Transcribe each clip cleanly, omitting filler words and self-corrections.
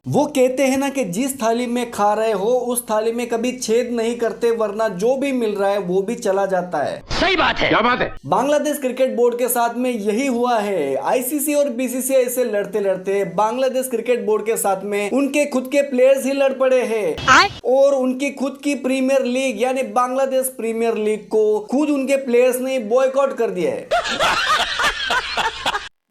वो कहते हैं ना कि जिस थाली में खा रहे हो उस थाली में कभी छेद नहीं करते, वरना जो भी मिल रहा है वो भी चला जाता है। सही बात है। क्या बात है? बांग्लादेश क्रिकेट बोर्ड के साथ में यही हुआ है। आईसीसी और बीसीसीआई से लड़ते लड़ते बांग्लादेश क्रिकेट बोर्ड के साथ में उनके खुद के प्लेयर्स ही लड़ पड़े हैं और उनकी खुद की प्रीमियर लीग यानी बांग्लादेश प्रीमियर लीग को खुद उनके प्लेयर्स ने बॉयकॉट कर दिया है।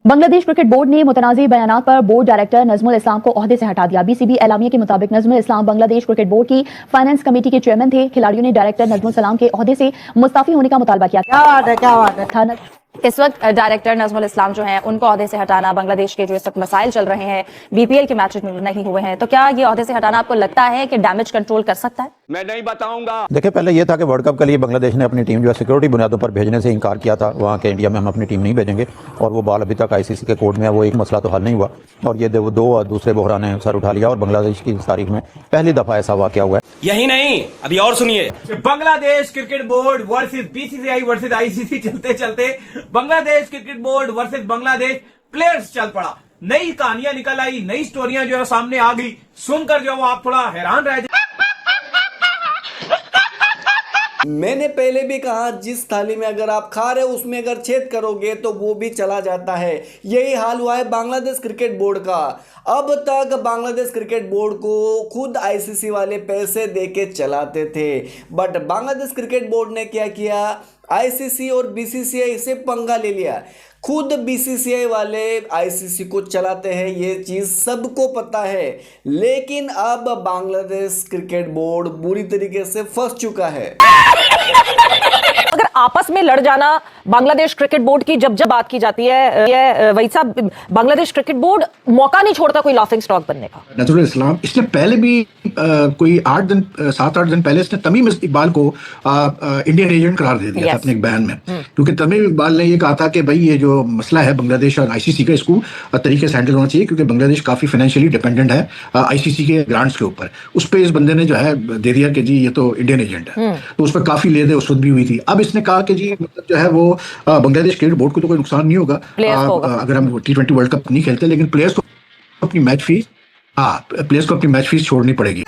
बांग्लादेश क्रिकेट बोर्ड ने मुतनाज़ी बयानात पर बोर्ड डायरेक्टर नजमुल इस्लाम को ओहदे से हटा दिया। बीसीबी एलामिया के मुताबिक नजमुल इस्लाम बांग्लादेश क्रिकेट बोर्ड की फाइनेंस कमेटी के चेयरमैन थे। खिलाड़ियों ने डायरेक्टर नजमुल इस्लाम के ओहदे से मुस्तफी होने का मुतालबा किया। क्या बात है। इस वक्त डायरेक्टर नजमुल इस्लाम जो हैं उनको ओहदे से हटाना, बांग्लादेश के जो इस वक्त मसाइल चल रहे हैं, बीपीएल के मैचेस नहीं हुए हैं, तो क्या ये ओहदे से हटाना आपको लगता है कि डैमेज कंट्रोल कर सकता है? मैं नहीं बताऊंगा। देखिए, पहले ये था कि वर्ल्ड कप के लिए बांग्लादेश ने अपनी टीम जो है सिक्योरिटी बुनियादों पर भेजने से इनकार किया था। वहाँ के इंडिया में हम अपनी टीम नहीं भेजेंगे और वो बॉल अभी तक आईसीसी के कोर्ट में है। वो एक मसला तो हल नहीं हुआ और ये दो दूसरे बहरान ने सर उठा लिया और बांग्लादेश की तारीख में पहली दफा ऐसा वाकया हुआ है। यही नहीं, अभी और सुनिए। Bangladesh cricket board versus BCCI versus ICC चलते चलते Bangladesh cricket board versus Bangladesh players चल पड़ा। नई कहानियां निकल आई, नई स्टोरियां जो है सामने आ गई। सुनकर जो आप थोड़ा हैरान रह जाए। मैंने पहले भी कहा, जिस थाली में अगर आप खा रहे हो उसमें अगर छेद करोगे तो वो भी चला जाता है। यही हाल हुआ है बांग्लादेश क्रिकेट बोर्ड का। अब तक बांग्लादेश क्रिकेट बोर्ड को खुद आईसीसी वाले पैसे देके चलाते थे, बट बांग्लादेश क्रिकेट बोर्ड ने क्या किया, आईसीसी और बीसीसीआई से पंगा ले लिया। खुद बीसीसीआई वाले आईसीसी को चलाते हैं, ये चीज सबको पता है। लेकिन अब बांग्लादेश क्रिकेट बोर्ड बुरी तरीके से फंस चुका है। अगर आपस में लड़ जाना बांग्लादेश क्रिकेट बोर्ड की जब बात की जाती है, वही साहब, बांग्लादेश क्रिकेट बोर्ड मौका नहीं छोड़ता कोई लाफिंग स्टॉक बनने का। नजरुल इस्लाम इसने पहले भी कोई 7-8 दिन पहले इसने तमीम इकबाल को इंडियन एजेंट करार दे दिया था अपने एक बयान में, क्योंकि तमीम इकबाल ने ये कहा था कि भाई ये जो मसला है बांग्लादेश और आईसीसी का, इसको तरीके से हैंडल होना चाहिए, क्योंकि बांग्लादेश काफी फाइनेंशियली डिपेंडेंट है आईसीसी के ग्रांट्स के ऊपर। उस पर इस बंदे ने जो है दे दिया कि जी ये तो इंडियन एजेंट है, तो उस पर काफी लेदे उस वक्त भी हुई थी। अब इसने कहा कि जी मतलब जो है वो बांग्लादेश क्रिकेट बोर्ड को तो कोई नुकसान नहीं होगा अगर हम T20 वर्ल्ड कप नहीं खेलते, लेकिन प्लेयर्स को अपनी मैच फीस छोड़नी पड़ेगी।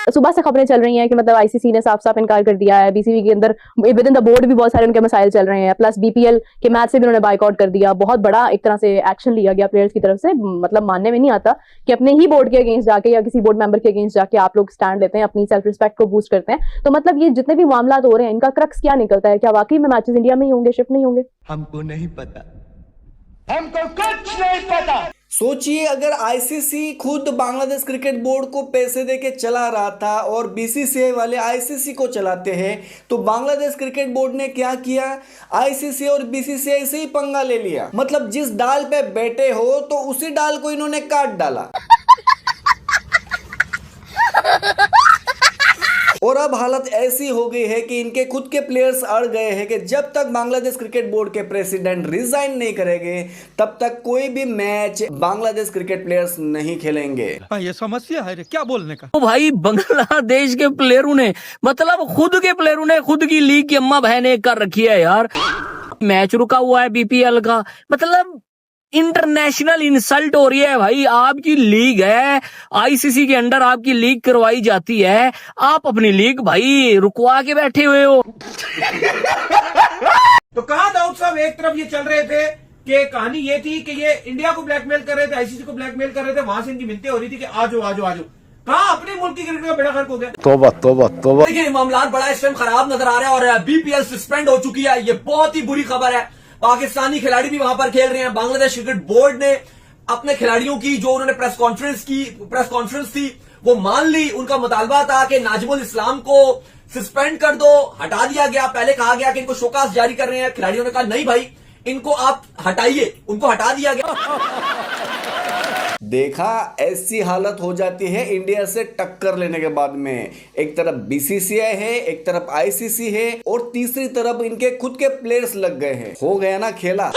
सुबह से खबरें चल रही हैं कि मतलब आईसीसी ने साफ साफ इनकार कर दिया है। बीसीबी के अंदर विद इन द बोर्ड भी बहुत सारे उनके मसाइल चल रहे हैं, प्लस बीपीएल के मैच से भी उन्होंने बाइकआउट कर दिया। बहुत बड़ा एक तरह से एक्शन लिया गया प्लेयर्स की तरफ से। मतलब मानने में नहीं आता कि अपने ही बोर्ड के अगेंस्ट जाके या किसी बोर्ड मेंबर के अगेंस्ट जाके आप लोग स्टैंड लेते हैं, अपनी सेल्फ रिस्पेक्ट को बूस्ट करते हैं। तो मतलब ये जितने भी मामला हो रहे हैं, इनका क्रक्स क्या निकलता है? क्या वाकई में मैचेस इंडिया में ही होंगे, शिफ्ट नहीं होंगे? हमको नहीं पता, हमको कुछ नहीं पता। सोचिए, अगर आईसीसी खुद बांग्लादेश क्रिकेट बोर्ड को पैसे देके चला रहा था और बीसीसीआई वाले आईसीसी को चलाते हैं, तो बांग्लादेश क्रिकेट बोर्ड ने क्या किया, आईसीसी और बीसीसीआई से ही पंगा ले लिया। मतलब जिस डाल पे बैठे हो तो उसी डाल को इन्होंने काट डाला। और अब हालत ऐसी हो गई है कि इनके खुद के प्लेयर्स अड़ गए हैं कि जब तक बांग्लादेश क्रिकेट बोर्ड के प्रेसिडेंट रिजाइन नहीं करेंगे तब तक कोई भी मैच बांग्लादेश क्रिकेट प्लेयर्स नहीं खेलेंगे। ये समस्या है क्या बोलने का? तो भाई बांग्लादेश के प्लेयरों ने, मतलब खुद के प्लेयरों ने खुद की लीग की अम्मा बहने कर रखी है यार। मैच रुका हुआ है बीपीएल का, मतलब इंटरनेशनल इंसल्ट हो रही है भाई। आपकी लीग है, आईसीसी के अंडर आपकी लीग करवाई जाती है, आप अपनी लीग भाई रुकवा के बैठे हुए हो। तो कहा दाऊद साहब, एक तरफ ये चल रहे थे कि कहानी ये थी कि ये इंडिया को ब्लैकमेल कर रहे थे, आईसीसी को ब्लैकमेल कर रहे थे, वहां से इनकी मिन्नतें हो रही थी कि आजो आजो आजो। कहा अपने मुल्क की क्रिकेट का बेड़ा गर्क हो गया। तौबा तौबा तौबा। देखिए मामला बड़ा इस टाइम खराब नजर आ रहा है और बीपीएल सस्पेंड हो चुकी है। ये बहुत ही बुरी खबर है। पाकिस्तानी खिलाड़ी भी वहां पर खेल रहे हैं। बांग्लादेश क्रिकेट बोर्ड ने अपने खिलाड़ियों की जो उन्होंने प्रेस कॉन्फ्रेंस थी वो मान ली। उनका मुतालबा था कि नाजिमुल इस्लाम को सस्पेंड कर दो, हटा दिया गया। पहले कहा गया कि इनको शोकास जारी कर रहे हैं, खिलाड़ियों ने कहा नहीं भाई इनको आप हटाइए, उनको हटा दिया गया। देखा, ऐसी हालत हो जाती है इंडिया से टक्कर लेने के बाद में। एक तरफ बीसीसीआई है, एक तरफ आईसीसी है और तीसरी तरफ इनके खुद के प्लेयर्स लग गए हैं। हो गया ना खेला।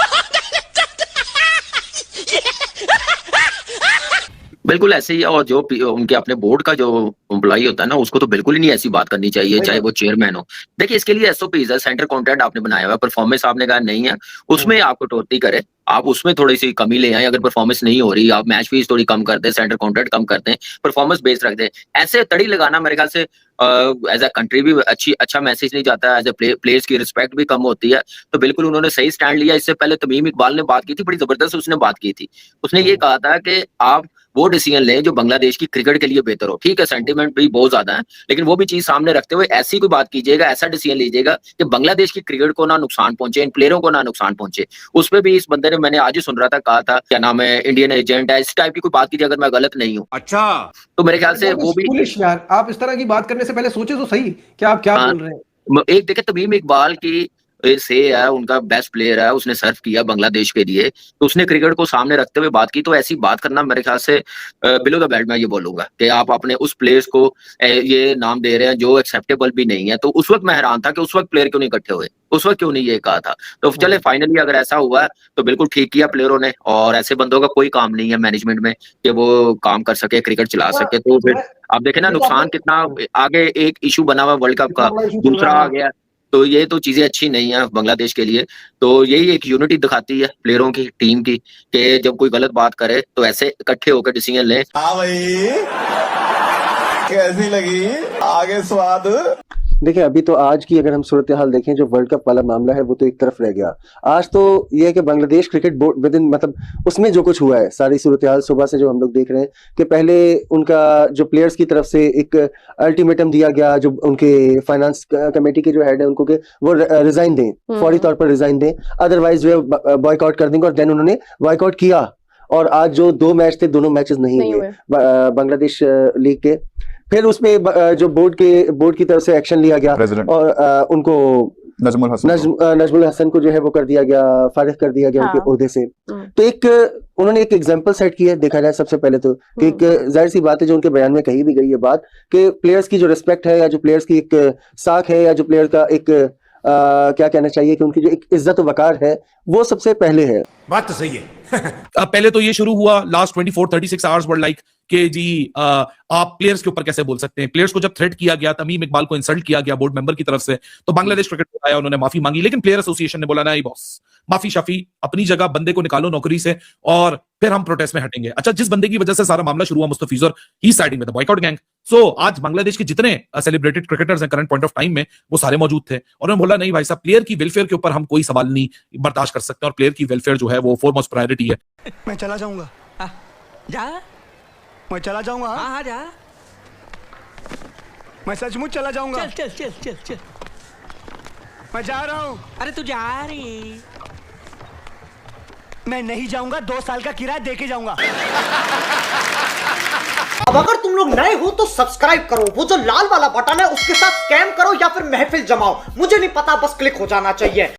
बिल्कुल ऐसे ही है। और जो उनके अपने बोर्ड का जो एम्प्लॉई होता है ना, उसको तो बिल्कुल ही नहीं ऐसी बात करनी चाहिए, चाहे वो चेयरमैन हो। देखिए इसके लिए एसओपीज है, सेंटर कॉन्ट्रैक्ट आपने बनाया हुआ है, परफॉर्मेंस आपने कहा नहीं है, उसमें आप कटौती करें, आप उसमें थोड़ी सी कमी ले आए। अगर परफॉर्मेंस नहीं हो रही, आप मैच फीस थोड़ी कम कर दें, सेंटर कॉन्ट्रैक्ट कम कर दें, परफॉर्मेंस बेस्ड रख दें। ऐसे तड़ी लगाना मेरे ख्याल से एज अ कंट्री भी अच्छा मैसेज नहीं जाता है, एज ए प्लेयर्स की रिस्पेक्ट भी कम होती है। तो बिल्कुल उन्होंने सही स्टैंड लिया। इससे पहले तमीम इकबाल ने बात की थी, बड़ी जबरदस्त उसने बात की थी। उसने ये कहा था कि आप वो डिसीजन लें जो बांग्लादेश की क्रिकेट के लिए बेहतर हो। ठीक है, सेंटीमेंट भी बहुत ज्यादा है, लेकिन वो भी चीज सामने रखते हुए ऐसी कोई बात कीजिएगा, ऐसा डिसीजन लीजिएगा कि बांग्लादेश की क्रिकेट को ना नुकसान पहुंचे, इन प्लेयरों को ना नुकसान पहुंचे। उस पर भी इस बंदे ने, मैंने आज ही सुन रहा था, कहा था क्या नाम है, इंडियन एजेंट है, इस टाइप की कोई बात कीजिए, अगर मैं गलत नहीं हूँ। अच्छा, तो मेरे ख्याल से वो भी फूलिश यार, आप इस तरह की बात करने से पहले सोचे तो सही कि आप क्या हाँ, बोल रहे हैं। एक देखे तमीम इकबाल की से है, उनका बेस्ट प्लेयर है, उसने सर्व किया बांग्लादेश के लिए, तो उसने क्रिकेट को सामने रखते हुए बात की। तो ऐसी बात करना मेरे ख्याल से बिलो द बेल्ट मैं ये बोलूंगा कि आप अपने उस प्लेयर्स को ये नाम दे रहे हैं जो एक्सेप्टेबल भी नहीं है। तो उस वक्त मैं हैरान था कि उस वक्त प्लेयर क्यों नहीं इकट्ठे हुए, उस वक्त क्यों नहीं ये कहा था। तो चले फाइनली अगर ऐसा हुआ है तो बिल्कुल ठीक किया प्लेयरों ने, और ऐसे बंदों का कोई काम नहीं है मैनेजमेंट में कि वो काम कर सके, क्रिकेट चला सके। तो फिर आप देखें ना नुकसान कितना आगे एक इशू बना हुआ वर्ल्ड कप का, दूसरा आ गया। तो ये तो चीजें अच्छी नहीं है बांग्लादेश के लिए। तो यही एक यूनिटी दिखाती है प्लेयरों की, टीम की, कि जब कोई गलत बात करे तो ऐसे इकट्ठे होकर डिसीजन लें। हाँ भाई, कैसी लगी आगे स्वाद? देखिए अभी तो आज की अगर हम सूरत हाल देखें, जो वर्ल्ड कप वाला मामला है वो तो एक तरफ रह गया। आज तो ये है कि Bangladesh cricket board with in, मतलब उसमें जो कुछ हुआ है, सारी सूरत हाल सुबह से जो हम लोग देख रहे हैं कि पहले उनका जो प्लेयर्स की तरफ से एक अल्टीमेटम दिया गया, जो उनके फाइनेंस कमेटी के जो हेड है उनको, कि वो रिजाइन दें, फौरी तौर पर रिजाइन दें, अदरवाइज वे बॉयकॉट कर देंगे। और देन उन्होंने बॉयकॉट किया, और आज जो 2 मैच थे, दोनों मैचेस नहीं हुए बांग्लादेश लीग के। फिर उसमें जो बोर्ड की तरफ से एक्शन लिया गया, और उनको नजमुल हसन को जो है वो कर दिया गया, फारिग कर दिया गया उनके ओहदे से। तो उन्होंने एक एग्जांपल सेट किया, देखा जाए सबसे पहले तो कि एक जाहिर सी बात है, जो उनके बयान में कही भी गई ये बात, कि प्लेयर्स की जो रिस्पेक्ट है, या जो प्लेयर्स की एक साख है, या जो प्लेयर का एक क्या कहना चाहिए कि उनकी जो एक इज्जत वकार है, वो सबसे पहले है। बात तो सही है। पहले तो ये शुरू हुआ लास्ट 24-36 आवर्स वर लाइक कि जी आप प्लेयर्स के ऊपर कैसे बोल सकते हैं। प्लेयर्स को जब थ्रेट किया गया, तमीम इकबाल को इंसल्ट किया गया बोर्ड मेंबर की तरफ से, तो बांग्लादेश क्रिकेट बोर्ड आया, उन्होंने माफी मांगी। लेकिन प्लेयर एसोसिएशन ने बोला नहीं बॉस, माफी शाफी अपनी जगह, बंदे को निकालो नौकरी से और फिर हम प्रोटेस्ट में हटेंगे। अच्छा, जिस बंदे की वजह से सारा मामला शुरू हुआ, Mustafizur, he siding with the boycott gang. So आज बांग्लादेश के जितने सेलिब्रेटेड क्रिकेटर्स हैं करंट पॉइंट ऑफ टाइम में, वो सारे मौजूद थे, और उन्होंने बोला नहीं भाई साहब, प्लेयर की वेलफेयर के ऊपर हम कोई सवाल नहीं बर्दाश्त कर सकते, और प्लेयर की वेलफेयर जो है वो फोरमोस्ट प्रायोरिटी है। मैं चला जाऊंगा। जा, मैं चला जाऊंगा। हाँ जा, मैं सचमुच चला जाऊंगा। चल चल चल चल चल, मैं जा रहा हूँ। अरे तू जा रही। मैं नहीं जाऊंगा, 2 साल का किराया दे के जाऊंगा। अब अगर तुम लोग नए हो तो सब्सक्राइब करो, वो जो लाल वाला बटन है उसके साथ स्कैम करो या फिर महफिल जमाओ, मुझे नहीं पता, बस क्लिक हो जाना चाहिए।